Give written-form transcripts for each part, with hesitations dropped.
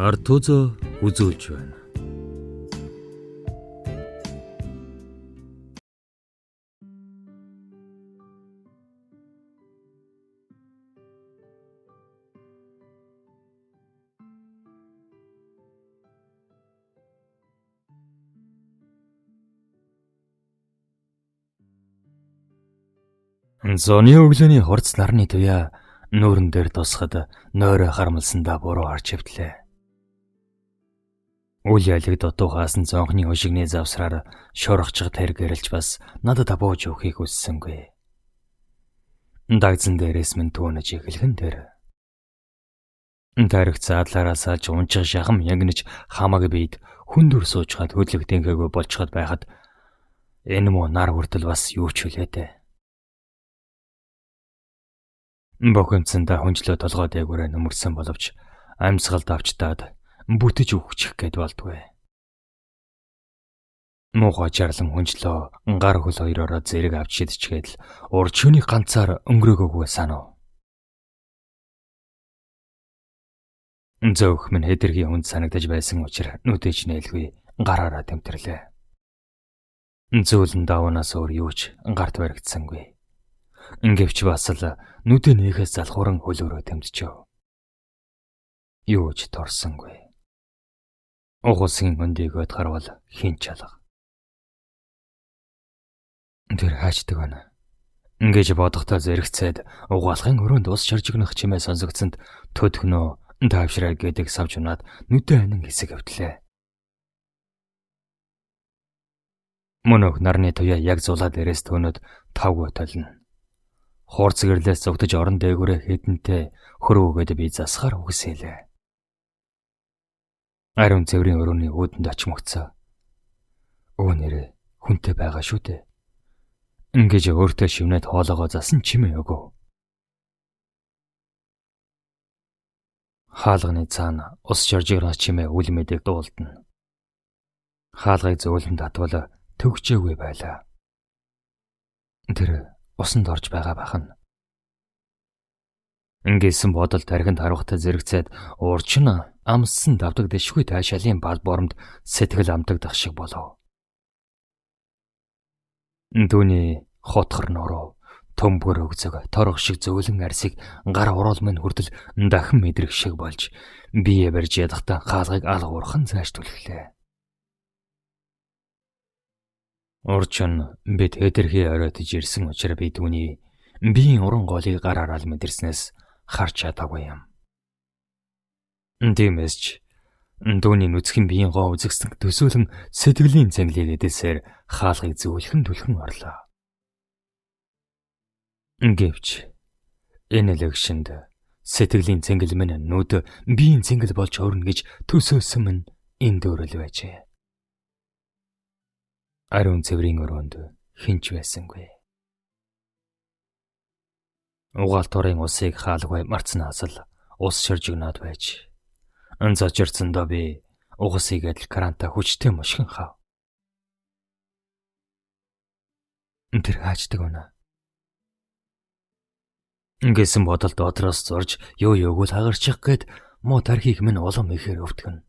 ард тузоо үзүүлж байна. Зуны өглөөний хурц нарны туяа нүүрэн дээр тусахад нойроо харамлсандаа буруу харж хөвтлээ. Үл ялэг дутуугаас нь зонхны хушигны завсраар шорохчод тэр гэрэлж бас надад бууж өгөхийг хүссэнгүй. Дагзан дээрээс минь түүнэж эхлэхэн тэр. Тарих цаадлаараа салж унчих шахам ягнаж хамаг бийд хүндүр суучгаад хөдлөгдөнгөөгүй болчиход байхад энэ муу нар хүртэл бас юу ч хүлээдэ. Бохомцсондоо хүнчлөө толгой дээгүүрээ нөмөрсөн боловч амьсгалд авчтаад бүтэж өгчих гээд болдгүй. Муухай чарлан хүнчлөө гар хөл хоёроо зэрэг авч шидчихээд л урчууны ганцаар өнгөрөөгөөгүй санав. Зөөх минь хэдэргийн хүнд санагдаж байсан учраас нүдэж нээлгүй гараараа тэмтэрлээ. Зөөлөн давнаас өөр юу ч гарт баригдсангүй. Ингээвч бас л нүдэ нээхээс залхууран хөлөөрөө тэмдчихв. Юу ч торсонгүй. Угуулсан өндийгөөд харвал хин чалга. Тэр хаачдаг байна. Ингэж бодохдоо зэрэгцээд угаалгын өрөөнд ус шаржигнах чимээ сонсогдсонд төдхнөө таавшраа гэдэг савж унаад нүдэ анин хэсэг автлаа. Мөнөг нарны туяа яг зулаа дээрээс төнөд тавгүй толно. Хуурц гэрлээс зогтож орон дээгүүрээ хэдэнтэй хөрөөгөөд би засахаар үгсэлээ. Ариун цэврийн өрөөний өөдөнд очмогцоо. Өө нэрээ хүнтэй байгаа шүү дээ. Ингэж өөртөө шивнээд хоолоогоо засан чимээ өгөө. Хаалганы цаана ус шоржигнаас чимээ үл мэдэг дуулдана. Хаалгыг зөөлөнд татвал төгчөөгүй байлаа. Тэр усанд орж байгаа бахан. Ингэсэн бодол тархинд харуулхтай зэрэгцээд уурчин амссан давдаг дэшгүй таашаалын бал боромд сэтгэл амтагдах шиг болов. Түүний хотхор нуруу төмбөр өгзөг торох шиг зөөлөн арсыг гар уруул минь хүртэл дахин мэдрэх шиг болж бие барьж ядахтаа хаалгыг алгуурхан зааш түлхлээ. Урчин бид хэдэрхий оройтж ирсэн учраас би түүний биеийн уран голыг гараараа л мэдэрснээс харж чадаагүй юм. Тиймээс ч түүний нүцгэн биеийн гоо үзэгсэн төсөөлөн сэтгэлийн цэнгэлээдээсээр хаалгыг зөөлхөн түлхэн орлоо. Гэвч энэ лэгшинд сэтгэлийн цэнгэл минь нүд биеийн цэнгэл болж орно гэж төсөөсөн минь энэ дөөрөл байжээ. Ариун цэврийн өрөөнд хинч байсангүй. Угаалторын усыг хаалгүй марцнаас л ус ширжигнаад байж. Анзаачирцсандаа би угасыг адил кранта хүчтэй мушгин хав. Тэр хаачдаг байна. Ингэсэн бодолд дотроос зурж юу юуг л хагарчих гээд муу тархийг минь улам ихээр өвтгөн.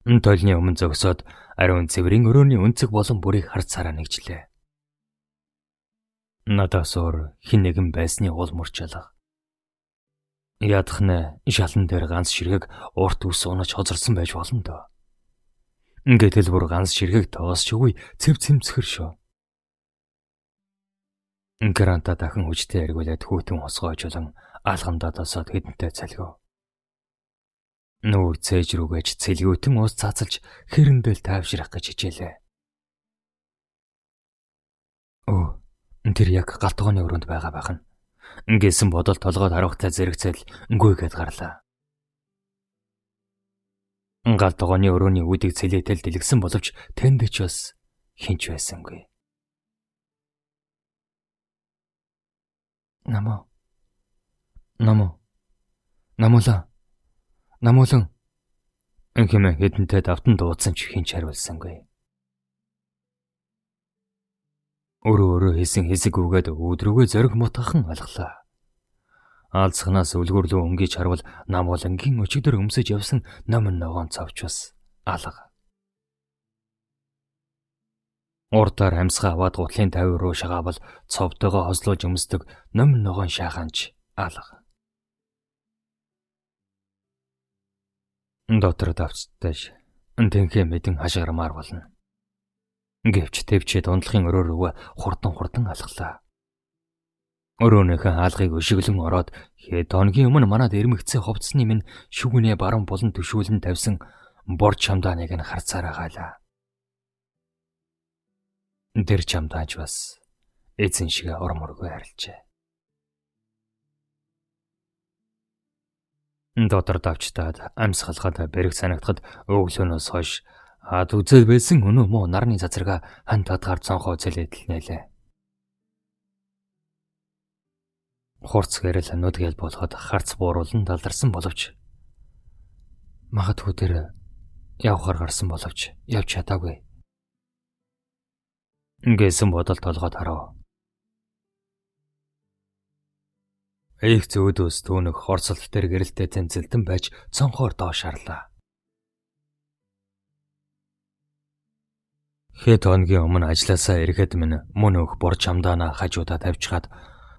Тойлны өмнө зогсоод ариун цэврийн өрөөний өнцөг болон бүрийг харж сараа нэгжлээ. Надаас өөр хэн нэгэн байсны уул мурчаалга. Ядах нэ шалан дээр ганц ширхэг урт ус унаж хозорсон байж болно доо. Гэтэл бүр ганц ширхэг тоосч үгүй цэв цэмцгэр шүү. Гранта дахин хүчтэй эргүүлээд хүүтэн усгоожлон алгамдаа тосоод хэдэнтэй цалгив. Нүүр цээж рүүгэж цэлгүүтэн ус цацалж хэрэндэл таавшрах гэж хичээлээ. Оо, тэр яг галтгооны өрөөнд байгаа бахан. Ингэсэн бодол толгойд харуулхтай зэрэгцэл гүйгээд гарлаа. Галтгооны өрөөний үдийг цэлээтэл дэлгсэн боловч тэнд ч бас хинч байсангүй. Намуулан инхэмэ хэдэнтэй давтан дуудсан ч хинч хариулсангүй. Өөрөө хийсэн хэсэг үгээд өөдрөгөө зориг мотгохон алглаа. Аалзахнаас үлгүрлөө өнгөж харвал нам болонгийн өчигдөр өмсөж явсан ном ногоон цовч бас алга. Урдаар амьсгаа аваад гутлын 50 руу шагаавал цовтойгоо хослуулж өмсдөг ном ногоон шахаанч алга. Дотор давцтайш тэнхээ мэдэн хашгирмаар болно. Гэвч төвчээд ундлахын өрөө рүүгээ хурдан алхлаа. Өрөөнийхөө хаалгыг өшиглэн ороод хэд хоногийн өмнө манад ирмэгцээ ховцсны минь шүгнээ баруун болон төшүүлэн тавьсан бор чамдааныг нь харцаараа гайлаа. Тэр чамдаач бас эзэн шиг орморгүй харилжээ. Дотор давчтаад амьсгалахад бэрэг санагдахад өглөөнөөс хойш ад үзэл байсан өнөө муу нарны цацрага ханд татгаар цонхоо цэлэдэл нэлээ. Хурц гэрэл нүдгээл болоход харц бууруулан далдарсан боловч магадгүй тэр явхаар гарсан боловч явж чадаагүй. Гэсэн бодол толгойд харав. Их зөөдөөс түүнөх хорсолт дээр гэрэлтэй тэнцэлтэн байж цонхоор доош харлаа. Хэд хоногийн өмнө ажилласаа ирэхэд минь мөн өөх бор чамдаанаа хажуудаа тавьчихад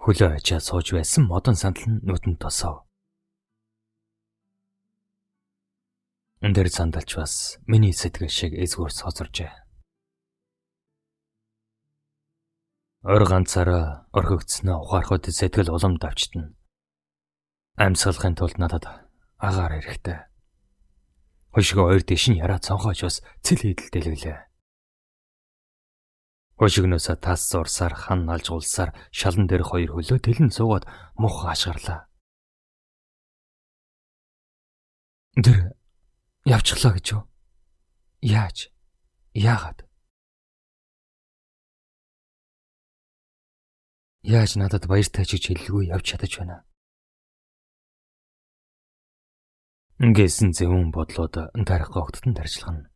хөлөө ачаа сууж байсан модон сандал нь нүдэнд тосов. Тэр сандалч бас миний сэтгэл шиг эзгүүр соцоржээ. Ор ганцаараа орхигдсноо ухаарахад сэтгэл улам давчтана. Амьсгалахын тулд надад агаар хэрэгтэй. Хошиг ойр дэшин яраа цонхооч бас цэл хийдэлтэй лээ. Хошигносоо тас зурсаар хан алжгуулсаар шалан дээрх хоёр хөлөө тэлэн суугаад мух ашгарлаа. Тэр явчихлаа гэж юу? Яаж? Яагаад? Яаж надад баяртай ч гэж хэллгүй явж чадаж байна. Гэсэн зөвөн бодлоод тарих огттон таржлахна.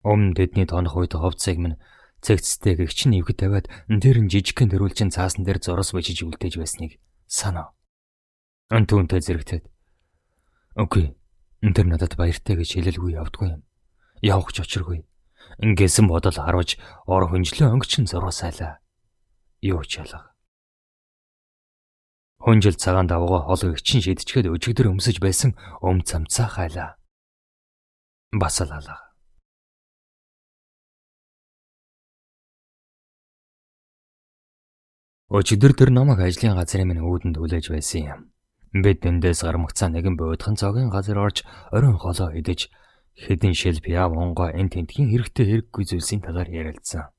Өмнө дэдний тоонох үед ховцыг минь цэгцтэй гэгчин нэвхэд тавиад тэр нь жижигхэн дөрүүлчин цаасан дээр зурас бижиж үлдээж байсныг санав. Түүнтэй зэрэгтээд үгүй тэр надад баяртай гэж хэлэлгүй явдгүй юм. Явах ч очиргүй. Ингэсэн бодол харуулж ор хөнжлөө өнгөчин зурвасайлаа. Юу ч ялга. Хөнжил цагаан давгаа хол гэгчин шидчихэд өчигдөр өмсөж байсан цамцаа хайлаа. Бас л алга. Өчигдөр тэр намайг ажлын газрын минь үүдэнд үлээж байсан юм. Бид эндээс гармагцаа нэгэн буудхан цогийн газар орж оройн холоо идэж хэдэн шил пиав онгоо энэ тентгийн хэрэгтэй хэрэггүй зүйлсийн талаар ярилцсан.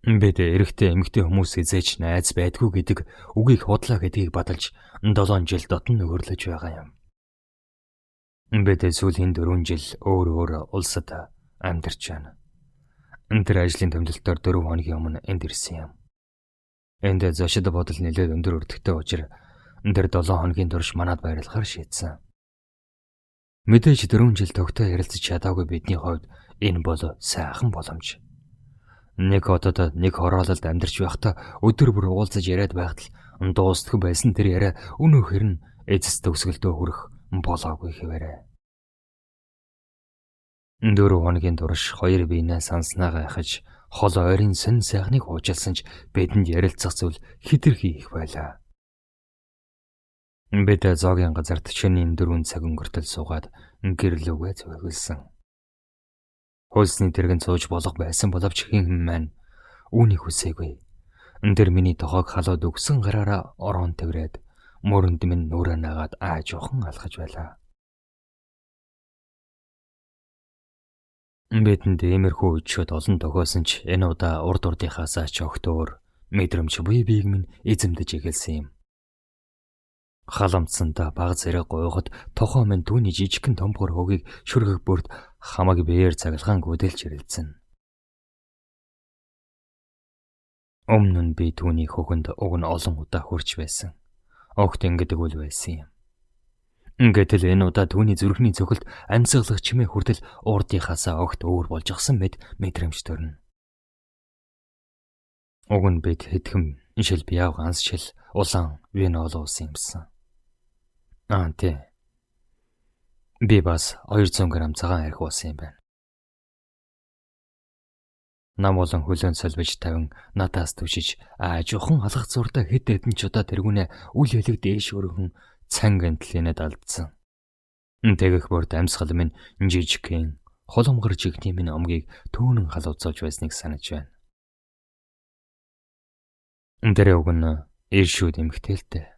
Бид эрэгтэй эмэгтэй хүмүүс эзэж найз байдгүй гэдэг үгийг худлаа гэдгийг баталж 7 жил дотн өгөрлөж байгаа юм. Бид сүүлийн 4 жил өөр улсад амьдарч байна. Тэр ажлын томилолтоор 4 хоногийн өмнө энд ирсэн юм. Энд зочид бодол нэлээд өндөр өртөгтэй учраас тэр 7 хоногийн турш манад байрлахаар шийдсэн. Мэдээж 4 жил тогтоо ярилцаж чадаагүй бидний хувьд энэ бол сайхан боломж. Нэг хотод нэг хороололд амьдарч байхдаа өдөр бүр уулзаж яриад байхад л дуустдаг байсан тэр яриа өнөөхөр нь эцэс төгсгөлдөө хүрэх болоогүй хэвээрээ. 4 хоногийн турш хоёр биенээ санснаа гайхаж хол ойрын сэн сайхныг хуужилсан ч бидэнд ярилцах зүйл хэтэрхий их байлаа. Бид зоогийн газарт шөнийн 4 цаг өнгөртөл суугаад гэрлүүгээ зөвөглсөн. Хөлсний тэрэгэн сууж болох байсан боловч хин маань үүнийг хүсээгүй. Тэр миний тохойг халууд өгсөн гараараа орон тэврээд мөрөнд минь нүрэ нагаад аажуухан алхаж байлаа. Бидэнд иймэрхүү үдшүүд олон тохиосон ч энэ удаа урд урдынхаасаа ч огтөөр мэдрэмж буй биег минь эзэмдэж эхэлсэн юм. Халамцсандаа баг зэрэг гуйхад тохоо минь түүний жижигхэн томбор хөгийг шүргэг бүрд хамаг биеэр цаглахаан гүйдэлж ирэлцэн. Өмнө нь би түүний хөхөнд уг нь олон удаа хурж байсан. Огт ингэдэг үл байсан юм. Гэтэл энэ удаа түүний зүрхний цохилт амьсгалах чимээ хүртэл урдынхаасаа огт өөр болж гсэн мэд мэдрэмж төрнө. Уг нь бид хэдхэн шил бияв ганц шил улаан вино уусан юмсан. Тий. Би бас 200 г цагаан арх уусан юм байна. Нам болон хөлөөн солбиж тавин надаас түшиж жоохон алгах зурдаа хэд хэдэн ч удаа тэргүүнээ үл хэлэг дээш өргөн цан гэнтлэнэд алдсан. Тэгэх бүрд амьсгал минь жижигхэн холомгор жигний минь омгийг төөнөн халууцуулж байсныг санаж байна. Тэр уг нь иршүүд эмхтэлтэй.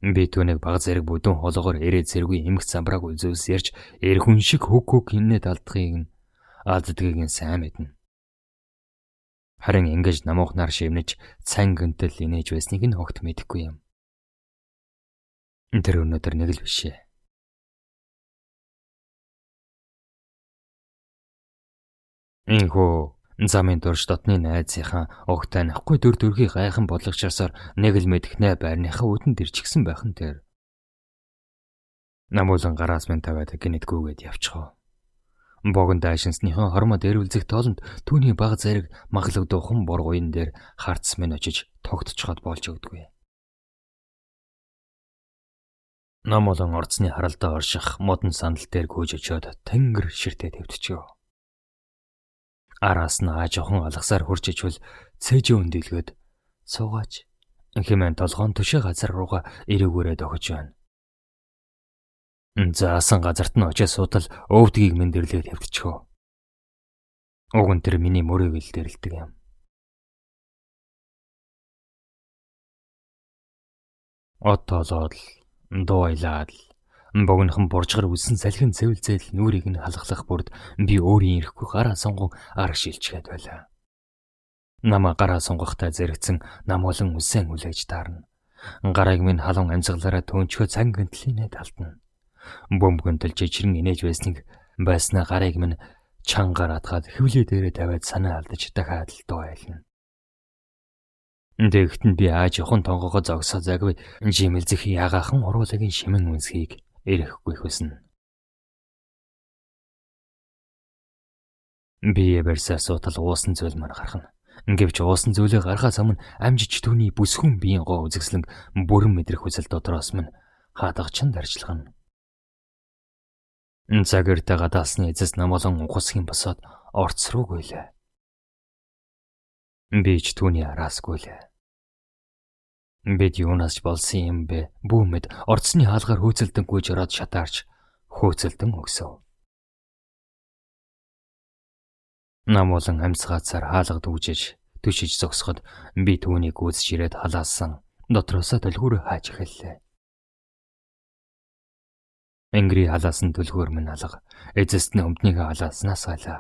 Би түүнийг баг зэрэг бүдүүн хологоор ирээ зэргүй эмх замбрааг үзүүлс ярьж эр хүн шиг хөг хинээд алдахыг нь алддгийг нь сайн мэднэ. Харин ингэж намуухнаар шивнэж цан гэнтэл инээж байсныг нь огт мэдэхгүй юм. Тэр өнөөдөр нэг л бишээ. Инхүү замын дурш дотны найзынхаа огтой нахгүй дүрхий гайхан бодлогочсоор нэг л мэдхнэ байрныхаа үдэнд ирчихсэн байхан тэр. Намуулан гараас минь тавиад гинэтгүйгээд явчихав. Богонд айшинсныхан хормод эрүүлзэх тоолонд түүний баг зэрэг маглагдуухан боргуйн дээр харц минь очиж тогтцоход болж өгдөггүй. Намуулан орцны харалдаа орших модон сандал дээр гүйж очиод тэнгэр ширтээ твтчихв. Араас нь жоохон алгасаар хурж ичвэл цээжээ өндөлгөөд суугаач хэмээн толгоон төшөө газар руугаа эрээгүүрээ дохиж байна. Заасан газарт нь очиж суудал өвдгийг мэндэрлээд хэвтчихв. Уг нь тэр миний мөрийг л дэрэлдэг юм. Од тоолоод дуу аялаад богинохон буржгар үсэн салхин цэвэлзэл нүрийг нь халахлах бүрд би өөрийн ирэхгүй гараа сонгон арга шилжчихэд байлаа. Намаа гараа сонгохтай зэрэгцэн намуулан үсэн үлээж таарна. Гарааг минь халуун амьсгалаараа төөнчхөө цан гэнтлийнэ талтна. Бөмбөгөнтөл жижигэн инээж байснаа гарыг минь чангаар атгаад хөвлөө дээрээ тавиад санаа алдаж дахиад л дуу айлна. Тэгт нь би жоохон тонгоогоо зогсоо загвь жимэлзэх ягаахан уруулагийн шимэн үнсхийг эрэхгүй хүснэ. Би барьсаа суутал уусан зүйл маань гарахна. Гэвч уусан зүйлээ гарахаас өмнө амжиж түүний бүсгүн биеийн гоо үзэгслэн бүрэн мэдрэх хүсэл дотроос минь хадагчин даржлагна. Цагиртай гадаасны эцэс намолон ухасхийн босоод орц руу гүйлээ. Би ч түүний араас гүйлээ. Бид юунаас ч болсон юм бэ? Бүүмэд орцны хаалгаар хөөцөлдөн гүйж ороод шатаарч хөөцөлдөн өгсөв. Намуулан амьсгаацаар хаалгад үжиж түшиж зогсоход би түүнийг үзэж ирээд халаасан дотроосоо төлхөөр хааж эхэллээ. Энгри халаасан төлхөөр минь алга эзэст нь өмднийхээ халааснаас гайлаа.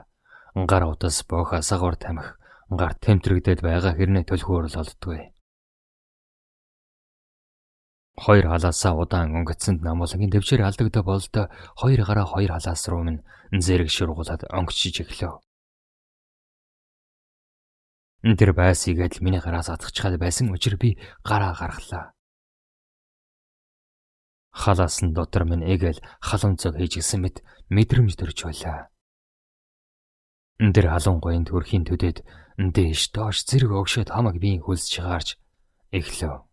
Гар утас боох асаагуур тамхи гар тэмтрэгдээд байгаа хэрнээ төлхөөр л олддгүй. Хоёр халаасаа удаан өнгөцсөнд намуулагийн дэвшээр алдагдаа болдоо хоёр гараа хоёр халаас руу минь зэрэг шургуулад онгочиж эхлэв. Тэр байсгээд л миний гараас атгачаад байсан учраас би гараа гаргалаа. Халаасан дотор минь эгэл халуун цог хийжсэн мэт мэдрэмж төрж байлаа. Тэр халуун гоён төрхийн төдөд дээш доош зэрэг огшоод хамаг биеийн хөлсөж гарч эхлэв.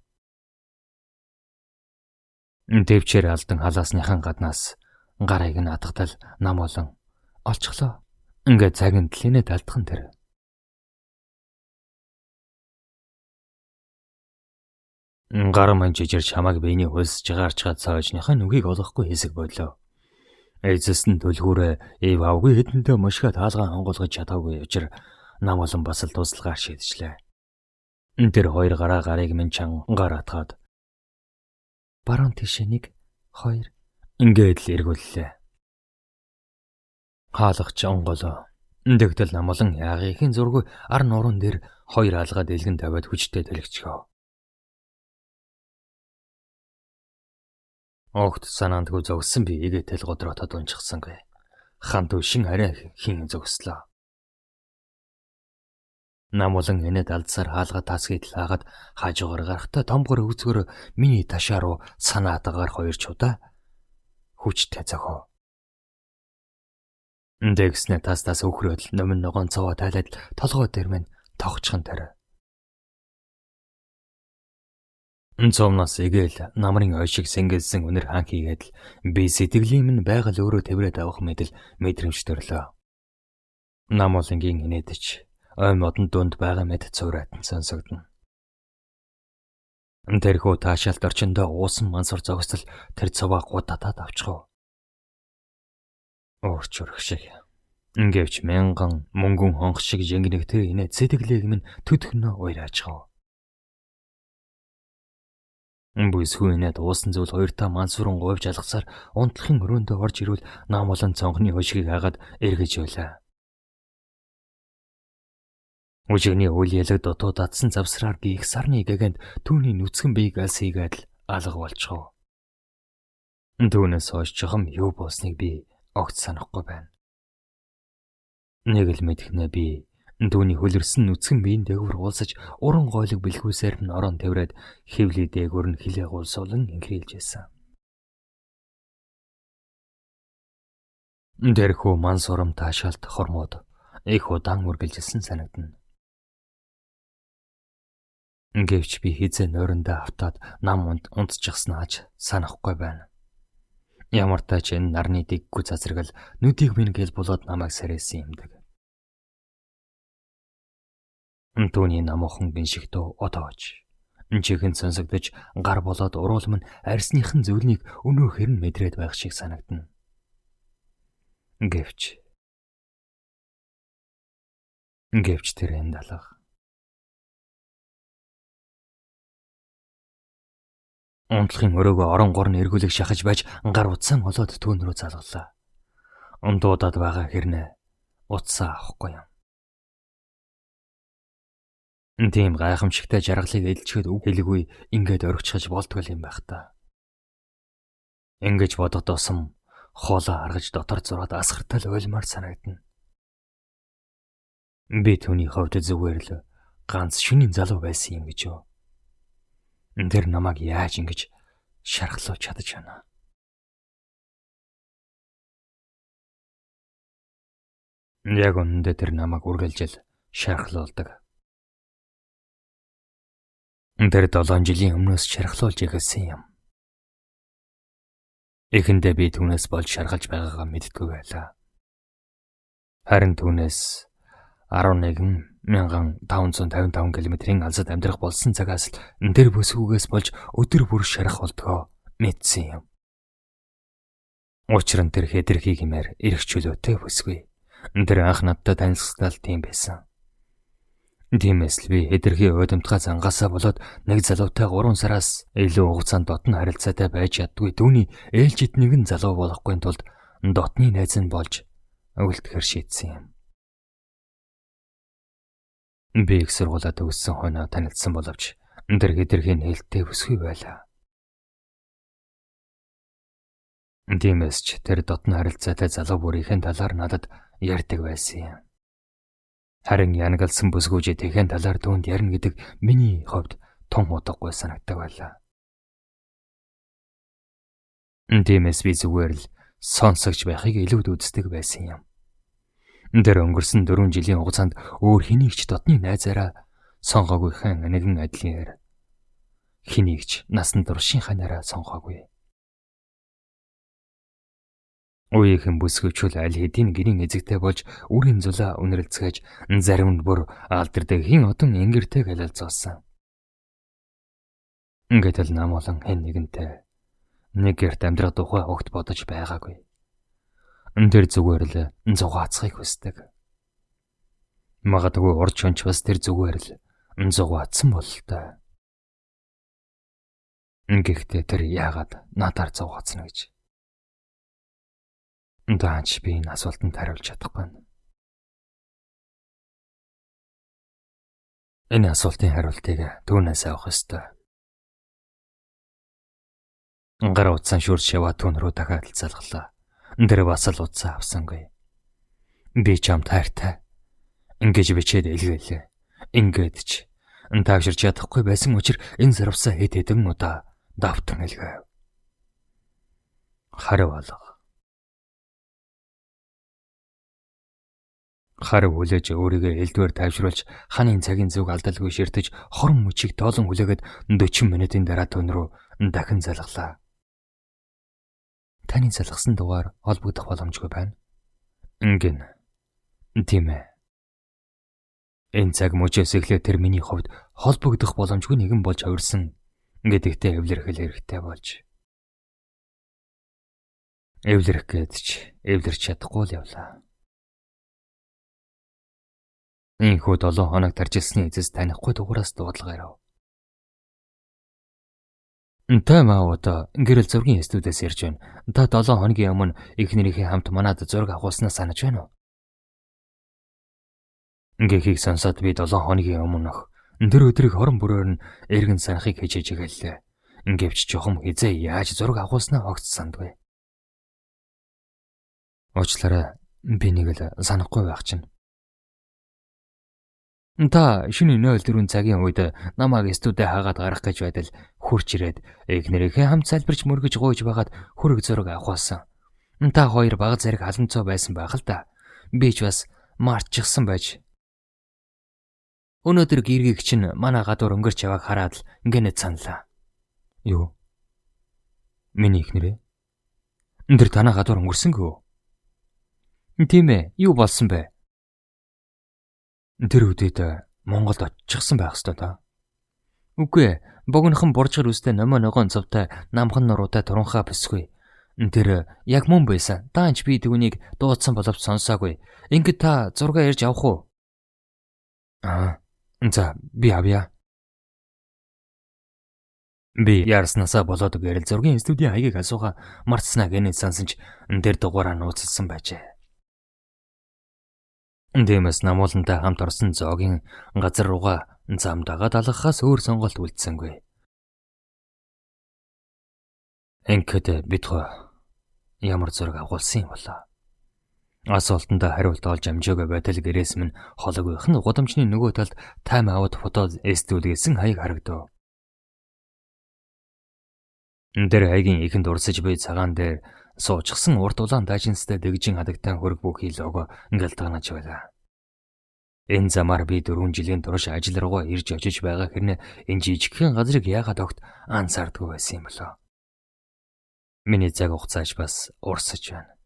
Дэвчээр алдан халаасныхан гаднаас гарыг нь атгатал нам болон олчглоо. Ингээд цагийн тлэнэ талтхан тэр. Гар маань жижирч хамаг биений хөлсөж гарчгаад цаашныхаа нүгийг олохгүй хэсэг болов. Эцэс нь төлхөөрөө эв авгүй хэдэнтэй мушгаад хаалгаа хангуулгаж чадаагүй учраас нам болон бас л тусалгаар шийдчихлээ. Тэр хоёр гарыг минь чангаар атгаад баруун тишээ 1 2 ингээд л эргүүллээ. Хаалгач онголоо. Тэгтэл намолон яагийнхын зургүй ар нуруунд дээр хоёр хаалгаа дэлгэн тавиад хүчтэй дэлгэчихв. Огт санаандгүй зогссон би игээтэл годроотод унчихсангүй. Хан түшин арай хин зогслоо. Намолон энэд алдсаар хаалга тасгийг лагаад хажуугаар гарахтаа томгор өвцгөр миний ташаа руу санаатагаар хоёр чудаа хүчтэй зохио. Дэгснэ тастас өхрөөд нөмн ногоон цаваа тайлаад толгой дээр минь тогчхон тарай. Цомноос игээл намрын ой шиг сэнгэлсэн үнэр хаан хийгээд л би сэтгэлийн минь байгаль өөрөө тэврээд авах мэдл мэдрэмж төрлөө. Нам болонгийн инээдэж ой модон дунд байгаа мэд цуурайтан сонсогдно. Тэрхүү таашаалт орчиндөө уусан мансар зогсол тэр цаваа гудатаад авчихв. Уурч урах шиг. Ингээвч мянган мөнгөн хонх шиг жингэнэгтэй инээ сэтгэлийг минь төдхнөө уйраачхав. Бүсгүй инээд уусан зүйл хоёртаа мансуран говьж алгасаар унтлахын өрөөндөө орж ирвэл нам болон цонхны хошгийг хагаад эргэж байлаа. Үжигний үйл ялэг дотоо датсан завсраар гих сарны гэгэнд түүний нүцгэн биег алс хийгээд л алга болчихов. Түүнээс хойш чухам юу болсныг би огт санахгүй байна. Нэг л мэдхнэ би түүний хөлөрсөн нүцгэн биеийн дээгүүр уулсаж уран гойлог бэлхүүсээр нь орон тавраад хөвлий дээгүүр нь хилээ гулсуулан инхрийлж байсан. Дэрхүү манс урам таашаалт хормоод их удаан үргэлжилсэн санагдана. Гэвч би хизээ нойрондоо автаад нам унтчихснааж санахгүй байна. Ямар ч тач энэ нарны дэггүй цацрагал нүдийг минь гэл болоод намайг сарайсан юмдаг. Түүний намуухан гиншигтөө одоож чихэн сонсогдож гар болоод уруул минь арьсныхан зөвлөнийг өнөө хэрн мэдрээд байх шиг санагдана. Гэвч тэр энэ далах унтлахын өрөөгөө орон гор нь эргүүлэг шахаж байж гар утсан болоод түүн рүү залглаа. Дуудаад байгаа хэрнээ утсаа авахгүй юм. Тийм гайхамшигтай жаргалыг эдэлчихэд үг хэлгүй ингээд орхичхаж болтгол юм байх та. Ингэж бододоосом хоолоо аргаж дотор зураад асгартал ойлмаар санагдана. Би түүний хувьд зүгээр л ганц шөнийн залуу байсан юм гэж юу. Тэр намайг яаж ингэж шархлуулж чадаж байна. Яг үнэндээ тэр намайг үргэлжил шархлуулдаг. Тэр 7 жилийн өмнөөс шархлуулж эхэлсэн юм. Эхэндээ би түүнээс болж шархалж байгаагаа мэддэггүй байлаа. Харин түүнээс 11,555 км-ийн алсад амьдрах болсон цагаас л тэр бүсгүйгээс болж өдөр бүр шарах болдгоо мэдсэн юм. Учир нь тэр хэтэрхий гэмээр эрх чөлөөтэй бүсгүй. Тэр анх надтай танилцсал тийм байсан. Тиймээс л би хэтэрхий уйдамтгай зангаасаа болоод нэг залуутай 3 сараас илүү хугацаанд дотн харилцаатай байж ядгүй түүний ээлжид нэгэн залуу болохгүй тулд дотны найз нь болж өвөлтгөр шийдсэн юм. Би их сургуулаа төгссөн хойноо танилцсан боловч тэр хэтэрхий нээлттэй бүсгүй байлаа. Тиймээс ч тэр дотн харилцаатай залуу бүрийнхэн талаар надад ярьдаг байсан юм. Харин янгалсан бүсгүйчээ тэхэн талаар түүнд ярина гэдэг миний хувьд тун утгагүй санагдаг байлаа. Тиймээс би зүгээр л сонсогч байхыг илүүд үздэг байсан юм. Тэр өнгөрсөн 4 жилийн хугацаанд өөр хэнийг ч дотны найзаараа сонгоогүй хэн нэгэн адилаар хэнийг ч насан туршийн ханараа сонгоогүй. Үеийнхэн бүсгүйчүүл аль хэдийн гэрийн эзэгтэй болж үрийн зулаа үнэрлцгээж зарим нь бүр алдардаг хин одон ингэртэйг алалцуулсан. Ингээд л нам болон хэн нэгэнтэй нэг гэрт амьдрах тухай огт бодож байгаагүй. Тэр зүгээр л зугаацхыг хүсдэг. Магадгүй урд шөнч бас тэр зүгээр л зугаацсан бололтой. Гэхдээ тэр яагаад надаар зугаацна гэж. Даанч би энэ асуултанд хариулж чадахгүй байна. Энэ асуултын хариултыг түүнээс авах ёстой. Гар утсан шүрс шаваа түүн рүү дахиад залглаа. Тэр бас л утсаа авсангүй. Би чамд хайртай. Ингэж бичээд илгээлээ. Ингээд ч таавширч чадахгүй байсан учраас энэ зарвсаа хэд хэдэн удаа давтан илгээв. Хариу алга. Харав хүлээж өөрийгөө элдвээр тайвшруулж ханын цагийн зүг алдалгүй ширтэж хорон мөчийг тоолон хүлээгээд 40 минутын дараа түн рүү дахин залглаа. Таны залгасан дугаар холбогдох боломжгүй байна. Ингэн. Тийм ээ. Энэ цаг мөчөөс эхлээд тэр миний хувьд холбогдох боломжгүй нэгэн болж хувирсан гэдэгтээ эвлэрхэл хэрэгтэй болж. Эвлэрх гээд ч эвлэрч чадахгүй л явлаа. Энэхүү 7 хоног таржилсны эцэс танихгүй дугаараас дуудлага ирв. Та маавда гэрэл зургийн студиэс ирж байна. Та 7 хоногийн өмнө их нэрийнхээ хамт манад зураг авахснаа санаж байна уу? Ингээхийг сонсоод би 7 хоногийн өмнөх тэр өдрийг хорон бүрээр нь эргэн санахыг хичээж игэллээ. Ингээвч жохом хизээ яаж зураг авахснаа огт сандгүй. Уучлаарай, би нэг л санахгүй байх чинь. Та шинэ 04 цагийн үед намайг студид хаагаад гарах гэж байтал хурч ирээд эхнэрийнхээ хамт салбирч мөргөж гуйж байгаад хүрэг зураг авахсан. Та хоёр бага зэрэг халамцоо байсан байх л да. Би ч бас марччихсан байж. Өнөөдөр гэргийг чинь манай гадуур өнгөрч явааг хараад л ингээд саналаа. Юу? Миний эхнэрээ? Тэр танаа гадуур өнгөрсөнгөө? Тийм ээ, юу болсон бэ? Тэр үдээд Монголд очихсан байх ёстой та. Үгүй ээ, богинохон буржгар үстэй номоо ногоон цавтай намхан нуруутай туранхаа бисгүй. Тэр яг мөн байсан. Даанч би түүнийг дуудсан боловч сонсоогүй. Ингээд та зургаа ирж авах уу? За, би авъя. Би яарснасаа болоод гэрэл зургийн студийн хаягийг асууга мартснаа гэнэ сансан ч тэр дугаараа нууцлсан байжээ. Дэмэс намуулантай хамт орсон зоогийн газар руугаа зам дагаад алгахаас өөр сонголт үлдсэнгүй. Ингээд битгөө ямар зураг авуулсан юм болоо. Асуултанд хариулт олж амжаагүй байтал гэрээс минь холог байх нь гудамжны нөгөө талд тайм аут фото эстүүлгээсэн хаяг харагдав. Тэр хаягийн ихэнд урсаж буй цагаан дээр суучихсан урт улаан дайчинстай дэгжин хадагтай хөрөг бүхий лого гэлтганаж байлаа. Энэ замаар би 4 жилийн турш ажил руугаа ирж очиж байгаа хэрнээ энэ жижигхэн газрыг яагаад огт анзаардгүй байсан юм болоо. Миний цаг хугацааж бас урсаж байна.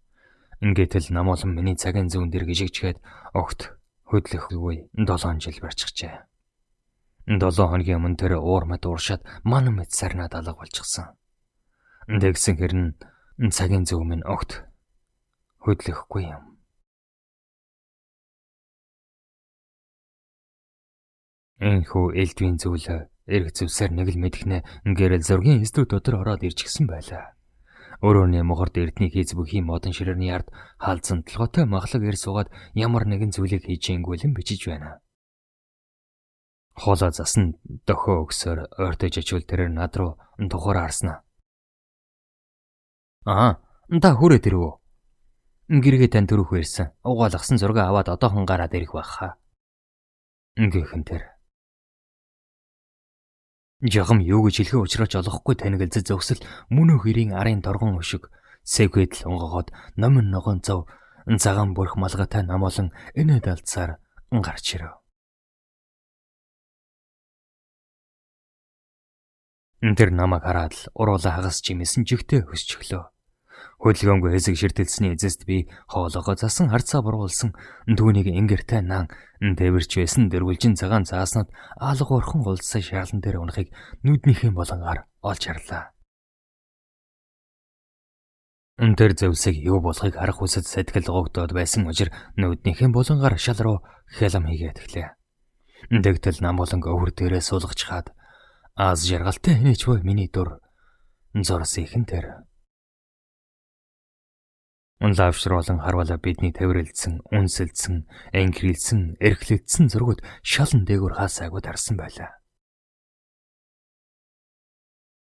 Ингээд л намуулан миний цагийн зүүн дээр гიშгчгээд огт хөдлөхгүй 7 жил барьчихжээ. 7 хоногийн өмнө тэр уур мад ууршаад манан мэд сарнаад алга болчихсон. Тэгсэн хэрн цагийн зүүн минь огт хөдлөхгүй юм. Энэхүү элдвийн зүйл эрг зүвсээр нэг л мэдхнэ гэрэл зургийн студ дотор ороод ирчихсэн байлаа. Өрөөний мохорд эрдний хийц бүхий модон ширээний ард хаалцсан толгойтой махлаг ир суугаад ямар нэгэн зүйлийг хийжээнгүй л бичиж байна. Хоолой засан дохио өгсөөр ойртож ичвэл тэрээр над руу тухаар харснаа. Та хүрээд ирвүү. Гэргээ тань төрөх ирсэн. Угаалгасан зураг аваад одоохон гараад ирэх байхаа. Ингээхэн тэр. Жагам юу гэж хэлэх учраач олохгүй танигдсан зөвсөл мөнөө хэрийн арын торгон өшиг сэвгэд л онгогоод номин ногоон зов цагаан бүрх малгайтай намолон энэ далцаар гарч ирэв. Тэр намайг хараад л уруулаа хагас чимээсэн жигтэй хөсч өглөө. Хөдөлгөөнгүй хэсэг ширтэлсний эзэст би хоолоогоо засан харцаа буруулсан түүнийг ингэртэй наан дэвэрч байсан дэрвэлжин цагаан цааснууд алга орхон улсын шаалан дээр унахыг нүднийхэн болонгаар олж харлаа. Тэр зөвсөг юу болохыг харах хүсэж сэтгэл гоогдоод байсан учраас нүднийхэн болонгаар шал руу хялам хийгээд эхлэв. Тэгтэл намболонг өвөр дээрээ суулгаж хаад аз жаргалтай хэнийч бай миний дур зурс ихэн тэр. Лавшруулан харвала бидний тавиралдсан, үнсэлдсэн, ангирилсан, эрхлэгдсэн зургууд шалан дээгүүр хаасаагүй тарсан байлаа.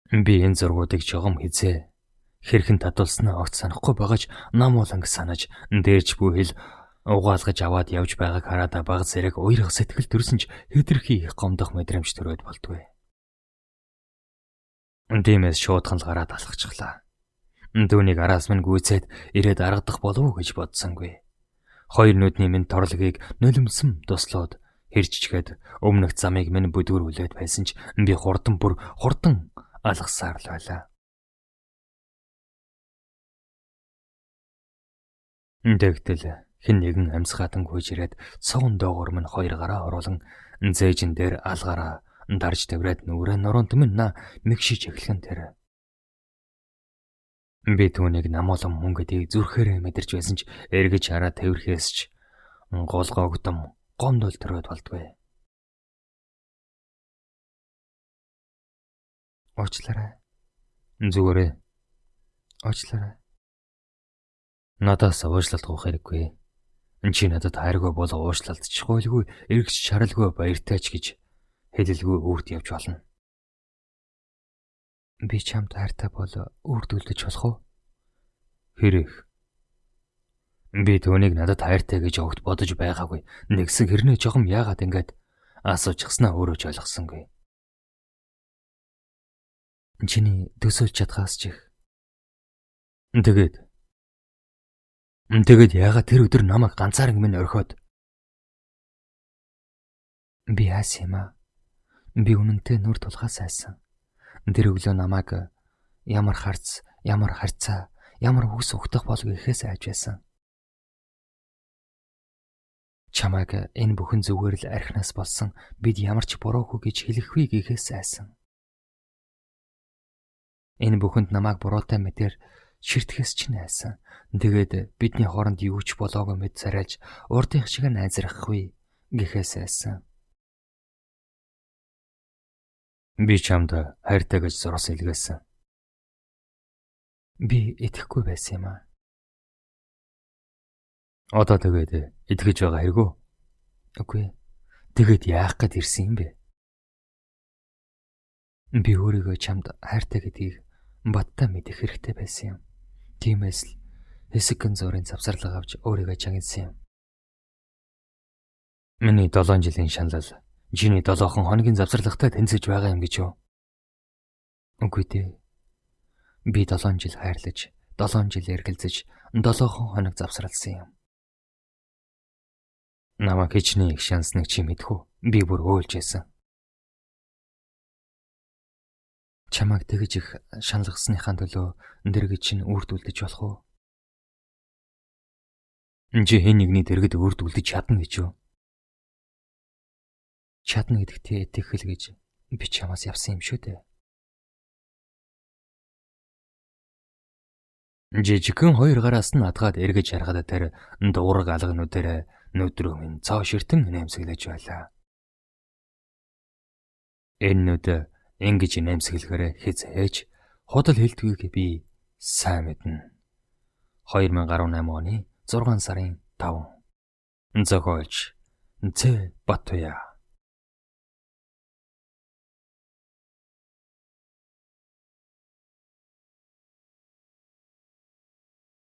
Би энэ зургуудыг жогом хизээ хэрхэн татуулснаа огт санахгүй байгаач намууланг санаж дээрч бүхэл угаалгаж аваад явж байгааг хараад баг зэрэг уйрах сэтгэл төрсөн ч хэдэрхий их гомдох мэдрэмж төрөөд болдгүй. Дэмэс шуудхан л гараад алхачихлаа. Түүнийг араас минь гүйцээд ирээд аргадах болов уу гэж бодсонгүй. Хоёр нүдний минь торлогийг нулимсан туслууд хэрччгээд өмнөх замыг минь бүдгэрүүлээд байсан ч би хурдан алгасаар л байлаа. Тэгтэл хэн нэгэн амьсгаатан гүйж ирээд цогон доогуур минь хоёр гараа оруулан зээжин дээр алгаараа дарж тавраад нүрээ нурунд минь мэгшиж эхлэн тэр. Би түүнийг намуулан мөн гэдгийг зүрхээрээ мэдэрч байсан ч эргэж хараа тавирхээс ч голгоогдом гомдол төрөөд болдгүй. Уучлаарай. Зүгээрээ. Уучлаарай. Надаас уучлалт гуйх хэрэггүй. Чи надад хайргүй бол уучлалтчихгүйгүй, эргэж чаралгүй баяртай ч гэж хэлэлгүй үрд явж болно. Би чамд хайртай бол үрд үлдэж болох уу? Хэрэг. Би түүнийг надад хайртай гэж огт бодож байгаагүй. Нэгсэн хэрнээ жохом яагаад ингэж асуучихснаа өөрөө ч ойлгосонгүй. Чиний төсөөлж чадхаас ч их. Тэгээд яагаад тэр өдөр намайг ганцаараа минь орхиод? Би хайсан юм аа. Би үнэнтэй нүр тулгаас хайсан. Тэр өглөө намайг ямар харц, ямар харцаа, ямар үс угтах болов гэхээс айж байсан. Чамайг энэ бүхэн зүгээр л архинаас болсон бид ямар ч буруугүй гэж хэлэхгүй гэхээс айсан. Энэ бүхэнд намайг буруутай мэдээр ширтгэс ч найсан. Тэгээд бидний хооронд юу ч болоогүй мэд царайлж урдынх шиг найзрахгүй гэхээс айсан. Би чамд хайртай гэж зурс илгээсэн. Би итгэхгүй байсан юм аа. Одоо тэгээд итгэж байгаа хэрэггүй? Үгүй. Тэгээд яах гээд ирсэн юм бэ? Би өөрийгөө чамд хайртай гэдгийг баттай мэдэх хэрэгтэй байсан юм. Тиймээс л хэсэгэн зургийн завсарлага авч өөрийгөө чагнасан юм. Миний 7 жилийн шаналл чиний 7 хоногийн завсарлагатай тэнцэж байгаа юм гэж юу? Үгүй дээ. Би 7 жил хайрлаж, 7 жил эргэлзэж, 7 хоног завсралсан юм. Намайг хичнээн их шансныг чи мэдхүү. Би бүр өөлж байсан. Чамайг тэгж их шаналгасныхаа төлөө дэргэд чинь үрд үлдэж болох уу? Чи хэн нэгний дэргэд үрд үлдэж чадна гэж юу? Чадна гэдэгтээ итгэл гэж би чамаас явсан юм шүү дээ. Жижигхэн хоёр гараас нь адгаад эргэж харахад тэр дуураг алгануудаараа нүдрөө минь цоо ширтэн нэмсэглэж байлаа. Энэ нүд ингэж нэмсэглэхээр хизээж худал хэлтгийг би сайн мэднэ. 2018 оны 6 сарын 5. Зохиолч Ц. Батуя.